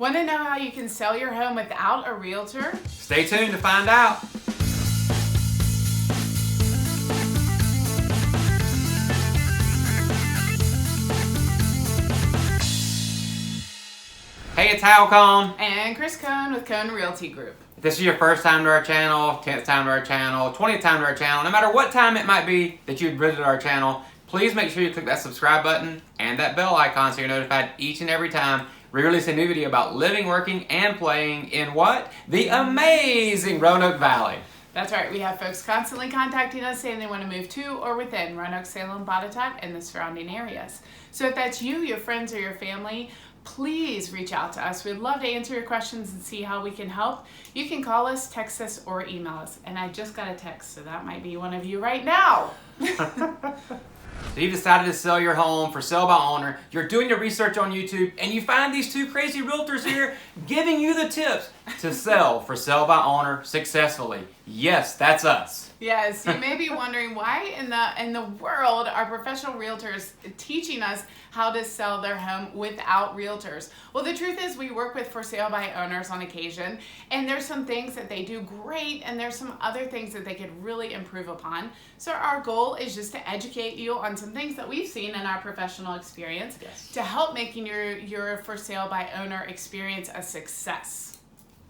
Want to know how you can sell your home without a realtor? Stay tuned to find out. Hey, it's Hal Cohn. And Chris Cohn with Cohn Realty Group. If this is your first time to our channel, 10th time to our channel, 20th time to our channel, no matter what time it might be that you've visited our channel, please make sure you click that subscribe button and that bell icon so you're notified each and every time we release a new video about living, working, and playing in what? The amazing Roanoke Valley. That's right. We have folks constantly contacting us saying they want to move to or within Roanoke, Salem, Botetourt, and the surrounding areas. So if that's you, your friends, or your family, please reach out to us. We'd love to answer your questions and see how we can help. You can call us, text us, or email us. And I just got a text, so that might be one of you right now. So you've decided to sell your home for sale by owner. You're doing your research on YouTube, and you find these two crazy realtors here giving you the tips to sell for sale by owner successfully. Yes, that's us. Yes, you may be wondering why in the world are professional realtors teaching us how to sell their home without realtors? Well, the truth is we work with for sale by owners on occasion, and there's some things that they do great, and there's some other things that they could really improve upon. So our goal is just to educate you on some things that we've seen in our professional experience to help making your for sale by owner experience a success.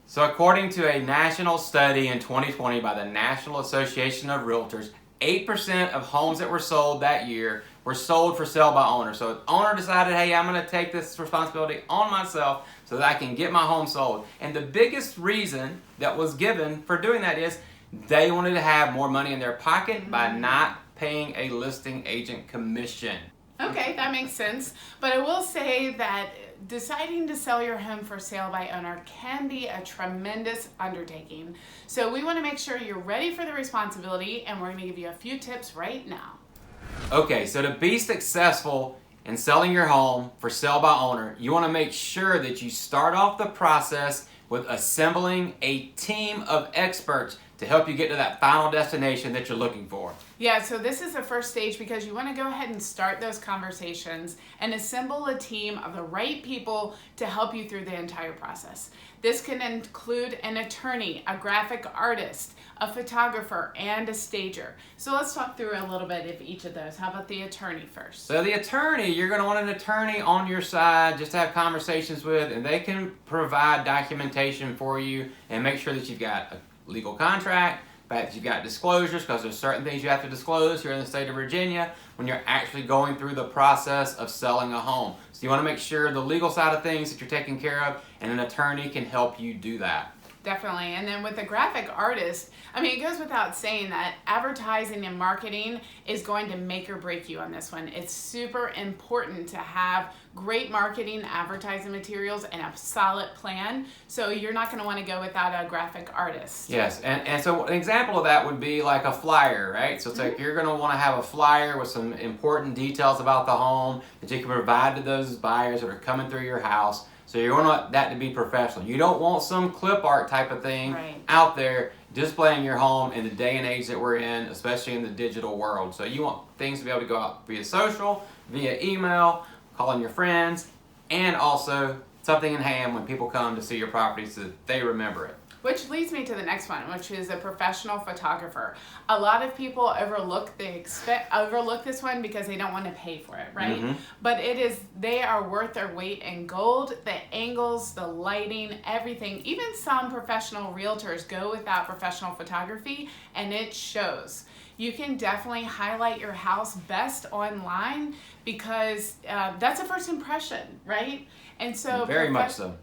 So according to a national study in 2020 by the National Association of Realtors, 8% of homes that were sold that year were sold for sale by owner. So the owner decided, hey, I'm going to take this responsibility on myself so that I can get my home sold. And the biggest reason that was given for doing that is they wanted to have more money in their pocket by not paying a listing agent commission. Okay, that makes sense. But I will say that deciding to sell your home for sale by owner can be a tremendous undertaking. So we want to make sure you're ready for the responsibility, and we're going to give you a few tips right now. Okay, so to be successful in selling your home for sale by owner, you want to make sure that you start off the process with assembling a team of experts to help you get to that final destination that you're looking for. Yeah, so this is the first stage because you want to go ahead and start those conversations and assemble a team of the right people to help you through the entire process. This can include an attorney, a graphic artist, a photographer, and a stager. So let's talk through a little bit of each of those. How about the attorney first? So the attorney, you're going to want an attorney on your side just to have conversations with, and they can provide documentation for you and make sure that you've got a legal contract, that you've got disclosures, because there's certain things you have to disclose here in the state of Virginia when you're actually going through the process of selling a home. So you want to make sure the legal side of things that you're taking care of, and an attorney can help you do that. Definitely. And then with the graphic artist, I mean, it goes without saying that advertising and marketing is going to make or break you on this one. It's super important to have great marketing, advertising materials, and a solid plan. So you're not going to want to go without a graphic artist. Yes, and so an example of that would be like a flyer, right? So it's like you're going to want to have a flyer with some important details about the home that you can provide to those buyers that are coming through your house. So you want that to be professional. You don't want some clip art type of thing out there displaying your home in the day and age that we're in, especially in the digital world. So you want things to be able to go out via social, via email, calling your friends, and also something in hand when people come to see your property so that they remember it. Which leads me to the next one, which is a professional photographer. A lot of people overlook this one because they don't want to pay for it, right? But they are worth their weight in gold. The angles, the lighting, everything. Even some professional realtors go without professional photography, and it shows. You can definitely highlight your house best online because that's a first impression, right? And so very much so.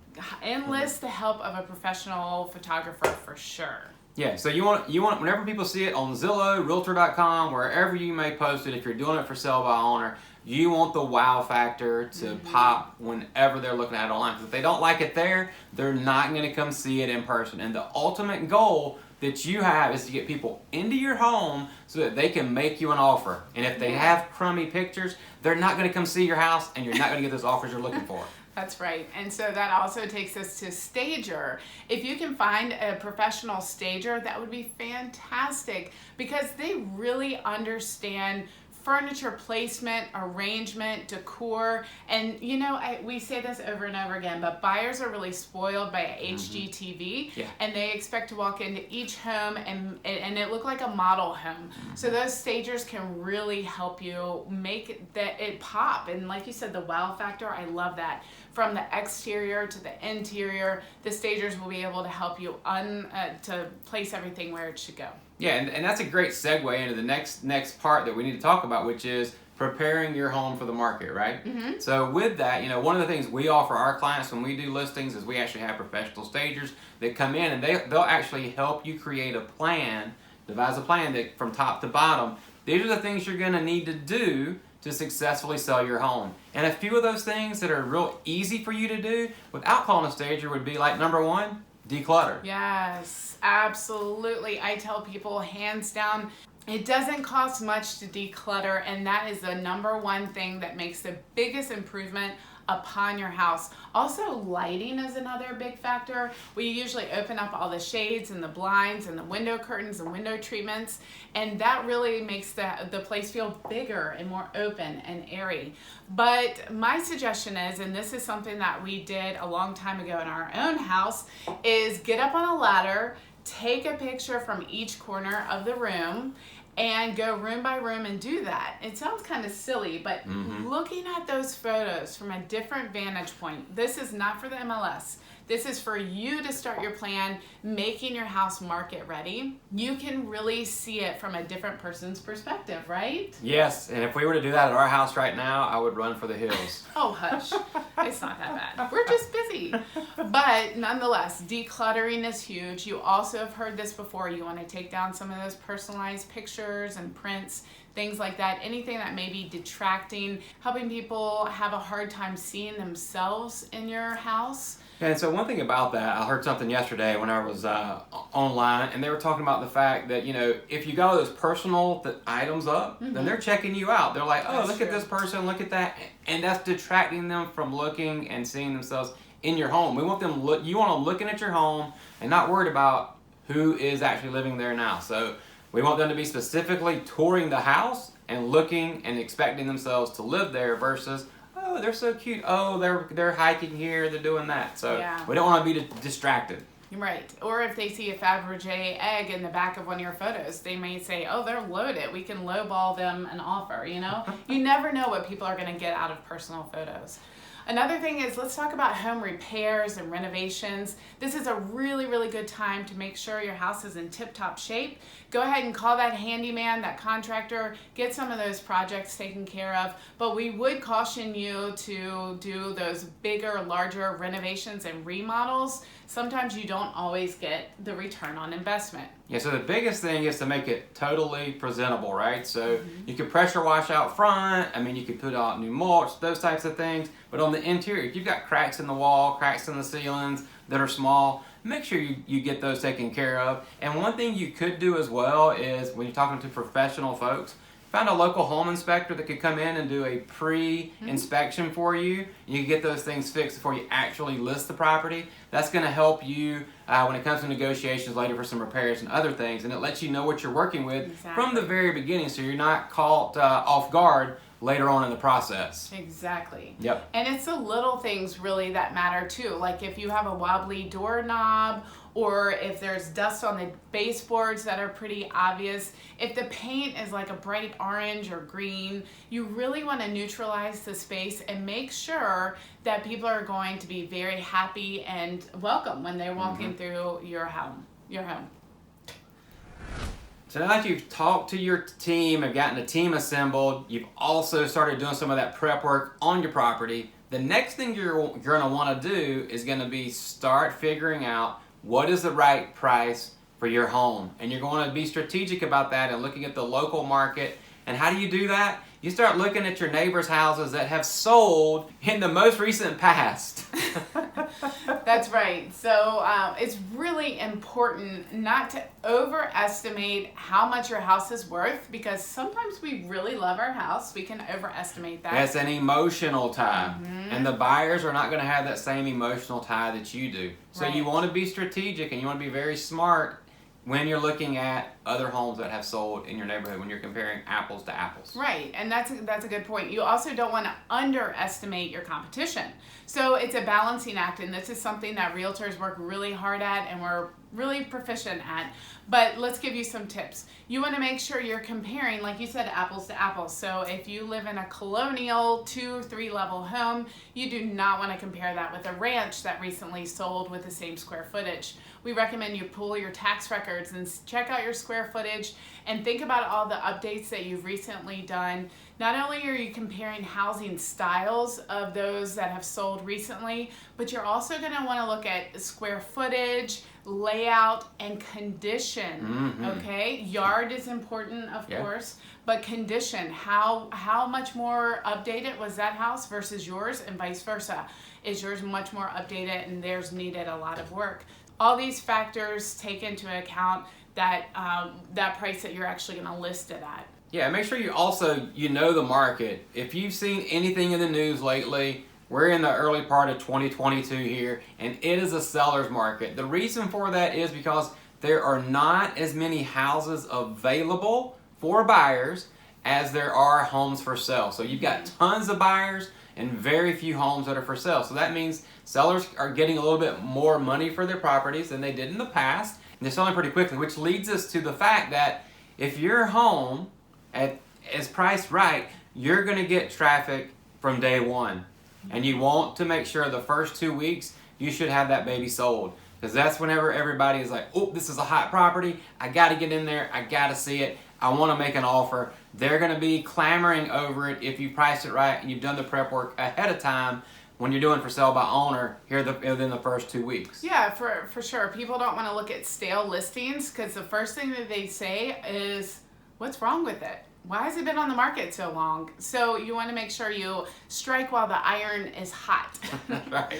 Enlist the help of a professional photographer for sure. Yeah, so you want whenever people see it on Zillow, Realtor.com, wherever you may post it, if you're doing it for sale by owner, you want the wow factor to pop whenever they're looking at it online. Because if they don't like it there, they're not going to come see it in person. And the ultimate goal that you have is to get people into your home so that they can make you an offer. And if they have crummy pictures, they're not going to come see your house, and you're not going to get those offers you're looking for. That's right. And so that also takes us to stager. If you can find a professional stager, that would be fantastic because they really understand furniture placement, arrangement, decor, and you know, we say this over and over again, but buyers are really spoiled by HGTV, and they expect to walk into each home and it look like a model home. So those stagers can really help you make it pop. And like you said, the wow factor, I love that. From the exterior to the interior, the stagers will be able to help you to place everything where it should go. Yeah, and that's a great segue into the next part that we need to talk about, which is preparing your home for the market, right? So with that, you know, one of the things we offer our clients when we do listings is we actually have professional stagers that come in and they'll actually help you create a plan, devise a plan that from top to bottom, these are the things you're going to need to do to successfully sell your home. And a few of those things that are real easy for you to do without calling a stager would be like, number one, declutter. Yes, absolutely. I tell people hands down, it doesn't cost much to declutter, and that is the number one thing that makes the biggest improvement upon your house. Also, lighting is another big factor. We usually open up all the shades and the blinds and the window curtains and window treatments, and that really makes the place feel bigger and more open and airy. But my suggestion is, and this is something that we did a long time ago in our own house, is get up on a ladder, take a picture from each corner of the room, and go room by room and do that. It sounds kind of silly, but looking at those photos from a different vantage point, this is not for the MLS. This is for you to start your plan, making your house market ready. You can really see it from a different person's perspective, right? Yes, and if we were to do that at our house right now, I would run for the hills. Oh, hush. It's not that bad. We're just busy. But nonetheless, decluttering is huge. You also have heard this before. You want to take down some of those personalized pictures and prints, things like that. Anything that may be detracting, helping people have a hard time seeing themselves in your house. And so one thing about that, I heard something yesterday when I was online, and they were talking about the fact that, you know, if you got all those personal items up, then they're checking you out. They're like, oh, look at this person, look at that. And that's detracting them from looking and seeing themselves in your home. We want them you want them looking at your home and not worried about who is actually living there now. So we want them to be specifically touring the house and looking and expecting themselves to live there versus, oh, they're so cute. Oh, they're hiking here. They're doing that. So we don't want to be distracted. Right. Or if they see a Fabergé egg in the back of one of your photos, they may say, oh, they're loaded. We can lowball them an offer, you know? You never know what people are going to get out of personal photos. Another thing is, let's talk about home repairs and renovations. This is a really, really good time to make sure your house is in tip-top shape. Go ahead and call that handyman, that contractor, get some of those projects taken care of. But we would caution you to do those bigger, larger renovations and remodels. Sometimes you don't always get the return on investment. Yeah, so the biggest thing is to make it totally presentable, right? So you can pressure wash out front. I mean, you can put out new mulch, those types of things. But on the interior, if you've got cracks in the wall, cracks in the ceilings that are small, make sure you get those taken care of. And one thing you could do as well is when you're talking to professional folks, find a local home inspector that could come in and do a pre-inspection for you. You can get those things fixed before you actually list the property. That's going to help you when it comes to negotiations later for some repairs and other things. And it lets you know what you're working with from the very beginning, so you're not caught off guard later on in the process. Exactly. Yep. And it's the little things really that matter too. Like if you have a wobbly doorknob, or if there's dust on the baseboards that are pretty obvious, if the paint is like a bright orange or green, you really want to neutralize the space and make sure that people are going to be very happy and welcome when they're walking through your home. So now that you've talked to your team and gotten a team assembled, you've also started doing some of that prep work on your property, the next thing you're going to want to do is going to be start figuring out what is the right price for your home. And you're going to be strategic about that and looking at the local market. And how do you do that? You start looking at your neighbors' houses that have sold in the most recent past. That's right. So it's really important not to overestimate how much your house is worth, because sometimes we really love our house. We can overestimate that. It's an emotional tie. And the buyers are not going to have that same emotional tie that you do. So you want to be strategic and you want to be very smart when you're looking at, other homes that have sold in your neighborhood when you're comparing apples to apples. Right, and that's a good point. You also don't want to underestimate your competition. So it's a balancing act, and this is something that realtors work really hard at and we're really proficient at. But let's give you some tips. You want to make sure you're comparing, like you said, apples to apples. So if you live in a colonial 2-3 level home, you do not want to compare that with a ranch that recently sold with the same square footage. We recommend you pull your tax records and check out your square footage and think about all the updates that you've recently done. Not only are you comparing housing styles of those that have sold recently, but you're also going to want to look at square footage, layout, and condition. Okay, yard is important, of course, but condition. How much more updated was that house versus yours, and vice versa? Is yours much more updated and theirs needed a lot of work? All these factors take into account that that price that you're actually going to list it at. Yeah, make sure you also know the market. If you've seen anything in the news lately, we're in the early part of 2022 here, and it is a seller's market. The reason for that is because there are not as many houses available for buyers as there are homes for sale. So you've got tons of buyers and very few homes that are for sale. So that means sellers are getting a little bit more money for their properties than they did in the past, and they're selling pretty quickly, which leads us to the fact that if your home is priced right, you're going to get traffic from day one. And you want to make sure the first 2 weeks you should have that baby sold, because that's whenever everybody is like, oh, this is a hot property, I got to get in there, I got to see it, I want to make an offer. They're going to be clamoring over it if you priced it right and you've done the prep work ahead of time when you're doing for sale by owner here within the first 2 weeks. Yeah, for sure. People don't want to look at stale listings because the first thing that they say is, what's wrong with it? Why has it been on the market so long? So you want to make sure you strike while the iron is hot. Right.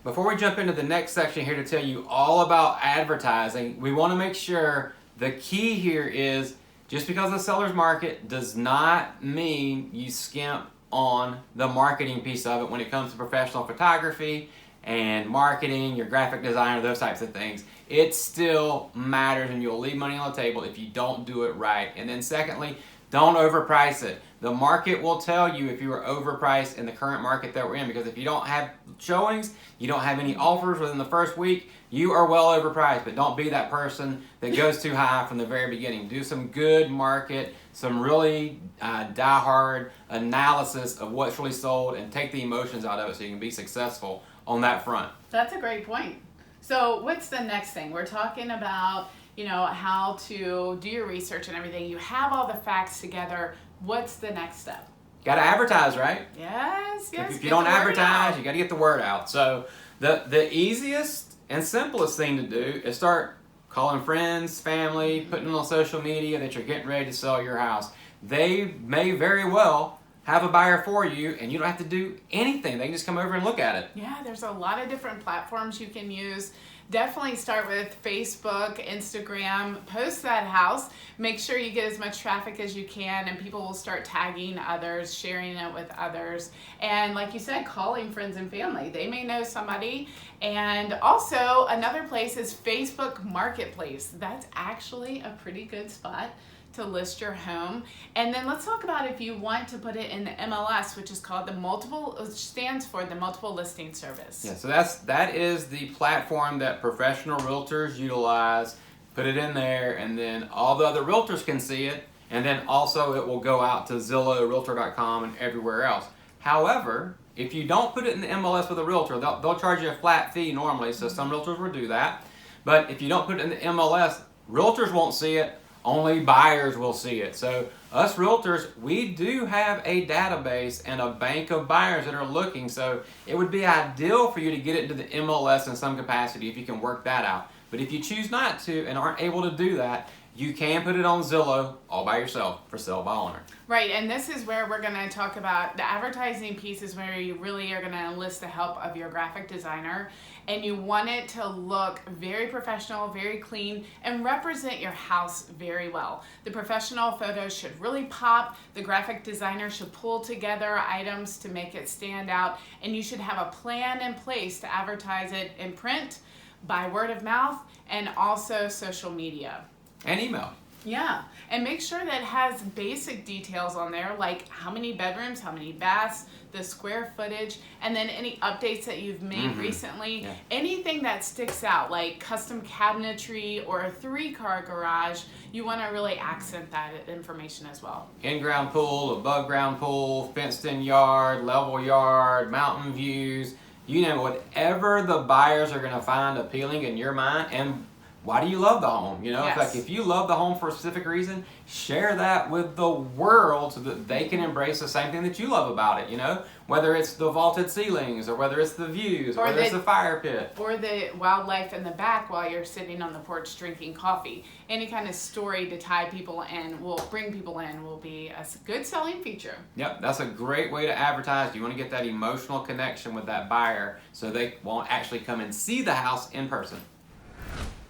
Before we jump into the next section here to tell you all about advertising, we want to make sure the key here is just because the seller's market does not mean you skimp on the marketing piece of it when it comes to professional photography and marketing, your graphic designer, those types of things. It still matters, and you'll leave money on the table if you don't do it right. And then secondly, don't overprice it. The market will tell you if you are overpriced in the current market that we're in, because if you don't have showings, you don't have any offers within the first week, you are well overpriced. But don't be that person that goes too high from the very beginning. Do some good market, some really die-hard analysis of what's really sold, and take the emotions out of it so you can be successful on that front. That's a great point. So what's the next thing? We're talking about, how to do your research and everything. You have all the facts together. What's the next step? Got to advertise, right? Yes. If you don't advertise, you got to get the word out. So the easiest and simplest thing to do is start calling friends, family, putting it on social media that you're getting ready to sell your house. They may very well have a buyer for you, and you don't have to do anything. They can just come over and look at it. Yeah, there's a lot of different platforms you can use. Definitely start with Facebook, Instagram, post that house. Make sure you get as much traffic as you can, and people will start tagging others, sharing it with others. And like you said, calling friends and family. They may know somebody. And also another place is Facebook Marketplace. That's actually a pretty good spot to list your home. And then let's talk about if you want to put it in the MLS, which stands for the multiple listing service. Yeah, so that is the platform that professional realtors utilize. Put it in there, and then all the other realtors can see it, and then also it will go out to Zillow, Realtor.com, and everywhere else. However, if you don't put it in the MLS with a realtor, they'll charge you a flat fee normally, so some realtors will do that. But if you don't put it in the MLS, realtors won't see it. Only buyers will see it. So us realtors, we do have a database and a bank of buyers that are looking. So it would be ideal for you to get it into the MLS in some capacity if you can work that out. But if you choose not to and aren't able to do that, you can put it on Zillow all by yourself for sale by owner. Right, and this is where we're going to talk about the advertising piece, is where you really are going to enlist the help of your graphic designer, and you want it to look very professional, very clean, and represent your house very well. The professional photos should really pop. The graphic designer should pull together items to make it stand out, and you should have a plan in place to advertise it in print, by word of mouth, and also social media. And email. Yeah, and make sure that it has basic details on there, like how many bedrooms, how many baths, the square footage, and then any updates that you've made recently. Yeah. Anything that sticks out, like custom cabinetry or a 3-car garage, you want to really accent that information as well. In-ground pool, above-ground pool, fenced-in yard, level yard, mountain views, you know, whatever the buyers are going to find appealing in your mind. And why do you love the home? You know, yes. if you love the home for a specific reason, share that with the world so that they can embrace the same thing that you love about it, you know? Whether it's the vaulted ceilings, or whether it's the views, or whether it's the fire pit. Or the wildlife in the back while you're sitting on the porch drinking coffee. Any kind of story to tie people in, will bring people in, will be a good selling feature. Yep, that's a great way to advertise. You want to get that emotional connection with that buyer so they won't actually come and see the house in person.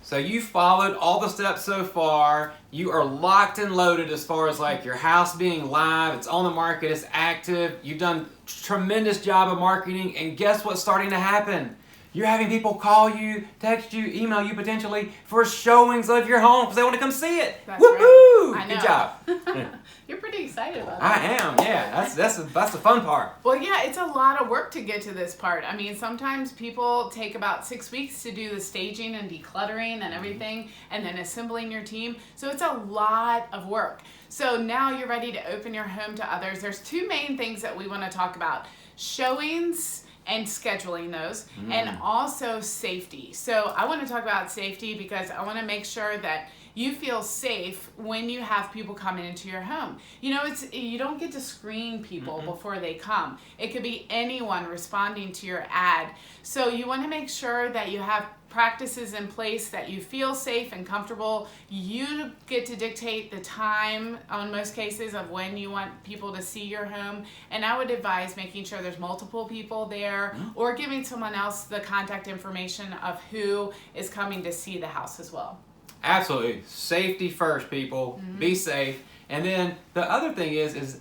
So you followed all the steps so far. You are locked and loaded as far as like your house being live. It's on the market. It's active. You've done a tremendous job of marketing. And guess what's starting to happen? You're having people call you, text you, email you potentially for showings of your home because they want to come see it. That's Woohoo! Right. I know. Good job. You're pretty excited about that. I am, yeah. That's the fun part. Well, yeah, it's a lot of work to get to this part. I mean, sometimes people take about 6 weeks to do the staging and decluttering and everything, and then assembling your team. So it's a lot of work. So now you're ready to open your home to others. There's 2 main things that we want to talk about: showings and scheduling those, and also safety. So I want to talk about safety because I want to make sure that you feel safe when you have people coming into your home. You know, you don't get to screen people before they come. It could be anyone responding to your ad. So you want to make sure that you have practices in place that you feel safe and comfortable. You get to dictate the time on most cases of when you want people to see your home. And I would advise making sure there's multiple people there, or giving someone else the contact information of who is coming to see the house as well. Absolutely. Safety first, people. Be safe. And then the other thing is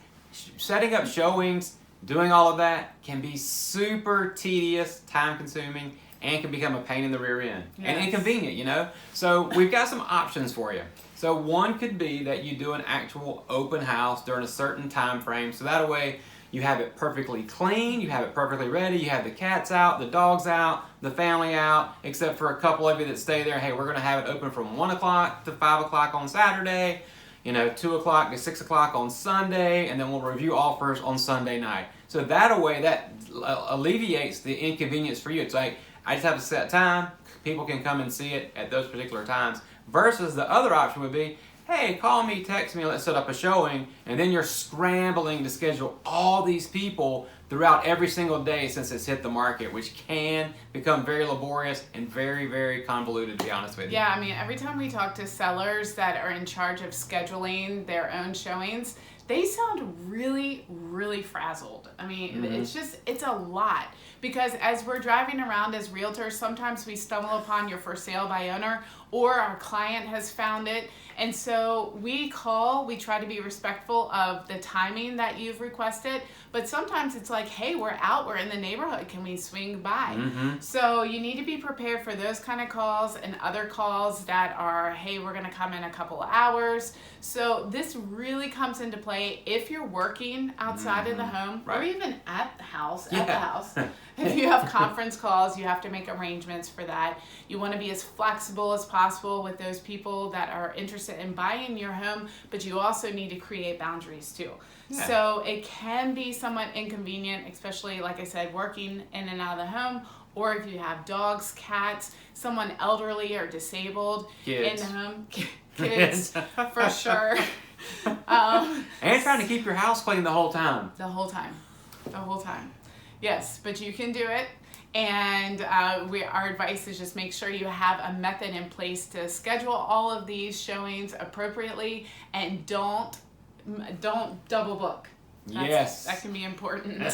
setting up showings, doing all of that can be super tedious, time consuming, and can become a pain in the rear end. Yes. And inconvenient, you know? So we've got some options for you. So one could be that you do an actual open house during a certain time frame. So that way you have it perfectly clean, you have it perfectly ready, you have the cats out, the dogs out, the family out, except for a couple of you that stay there. Hey, we're going to have it open from 1 o'clock to 5 o'clock on Saturday, 2 o'clock to 6 o'clock on Sunday, and then we'll review offers on Sunday night. So that way, that alleviates the inconvenience for you. It's like, I just have a set time, people can come and see it at those particular times, versus the other option would be, hey, call me, text me, let's set up a showing, and then you're scrambling to schedule all these people throughout every single day since it's hit the market, which can become very laborious and very, very convoluted, to be honest with you. Yeah, I mean, every time we talk to sellers that are in charge of scheduling their own showings, they sound really, really frazzled. I mean, it's a lot. Because as we're driving around as realtors, sometimes we stumble upon your for sale by owner, or our client has found it. And so we try to be respectful of the timing that you've requested, but sometimes it's like, hey, we're in the neighborhood, can we swing by? So you need to be prepared for those kind of calls and other calls that are, hey, we're gonna come in a couple of hours. So this really comes into play if you're working outside of the home, or even at the house, If you have conference calls, you have to make arrangements for that. You want to be as flexible as possible with those people that are interested in buying your home, but you also need to create boundaries too. Yeah. So it can be somewhat inconvenient, especially, like I said, working in and out of the home, or if you have dogs, cats, someone elderly or disabled kids. In the home. Kids, for sure. And trying to keep your house clean the whole time. The whole time. Yes, but you can do it, and our advice is just make sure you have a method in place to schedule all of these showings appropriately, and don't double book. That can be important.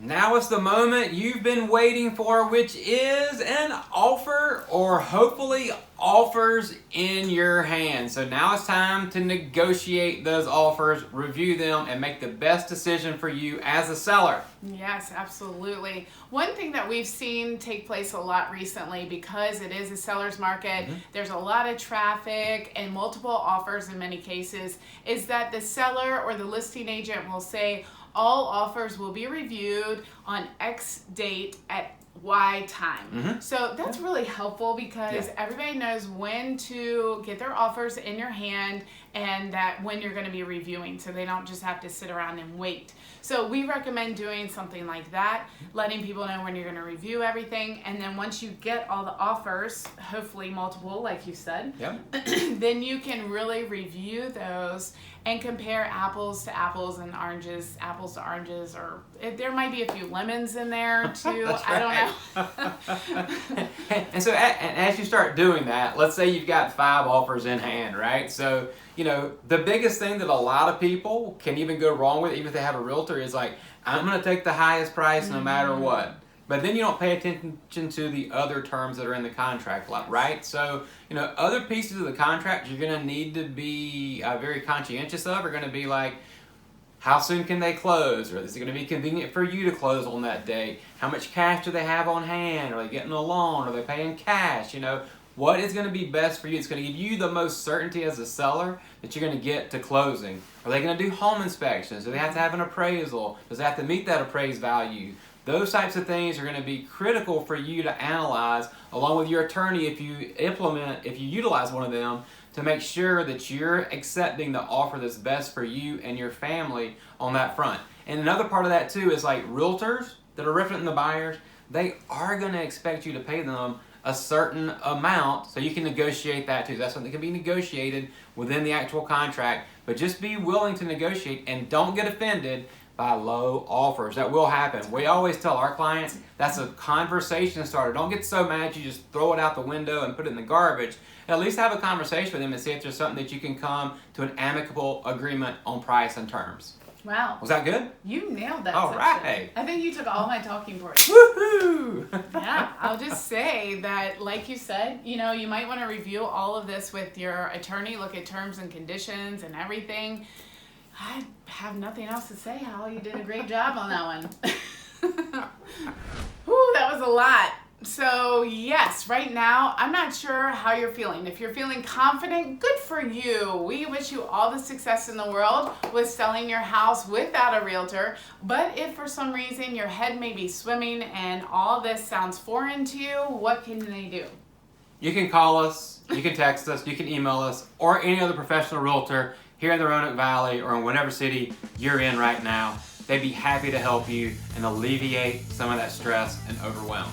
Now is the moment you've been waiting for, which is an offer, or hopefully offers in your hand. So now it's time to negotiate those offers, review them, and make the best decision for you as a seller. Yes, absolutely. One thing that we've seen take place a lot recently, because it is a seller's market, there's a lot of traffic and multiple offers in many cases, is that the seller or the listing agent will say, all offers will be reviewed on X date at Y time. So that's really helpful, because everybody knows when to get their offers in your hand and that when you're going to be reviewing, so they don't just have to sit around and wait. So we recommend doing something like that, letting people know when you're going to review everything, and then once you get all the offers, hopefully multiple like you said, then you can really review those and compare apples to apples and oranges, apples to oranges, or there might be a few lemons in there too. I don't know. And so as you start doing that, let's say you've got 5 offers in hand, right? So, you know, the biggest thing that a lot of people can even go wrong with, even if they have a realtor, is like, I'm going to take the highest price no matter what. But then you don't pay attention to the other terms that are in the contract, right? So, you know, other pieces of the contract you're going to need to be very conscientious of are going to be like, how soon can they close? Or is it going to be convenient for you to close on that day? How much cash do they have on hand? Are they getting a loan? Are they paying cash? You know, what is going to be best for you? It's going to give you the most certainty as a seller that you're going to get to closing. Are they going to do home inspections? Do they have to have an appraisal? Does it have to meet that appraised value? Those types of things are going to be critical for you to analyze along with your attorney if you utilize one of them, to make sure that you're accepting the offer that's best for you and your family on that front. And another part of that too is like realtors that are representing the buyers, they are going to expect you to pay them a certain amount, so you can negotiate that too. That's something that can be negotiated within the actual contract, but just be willing to negotiate and don't get offended by low offers. That will happen. We always tell our clients that's a conversation starter. Don't get so mad you just throw it out the window and put it in the garbage. At least have a conversation with them and see if there's something that you can come to an amicable agreement on price and terms. Wow. Was that good? You nailed that. All right. I think you took all my talking points. Woohoo! Yeah, I'll just say that, like you said, you know, you might want to review all of this with your attorney, look at terms and conditions and everything. I have nothing else to say, Hal. You did a great job on that one. Whew, that was a lot. So yes, right now, I'm not sure how you're feeling. If you're feeling confident, good for you. We wish you all the success in the world with selling your house without a realtor. But if for some reason your head may be swimming and all this sounds foreign to you, what can they do? You can call us, you can text us, you can email us, or any other professional realtor here in the Roanoke Valley or in whatever city you're in right now. They'd be happy to help you and alleviate some of that stress and overwhelm.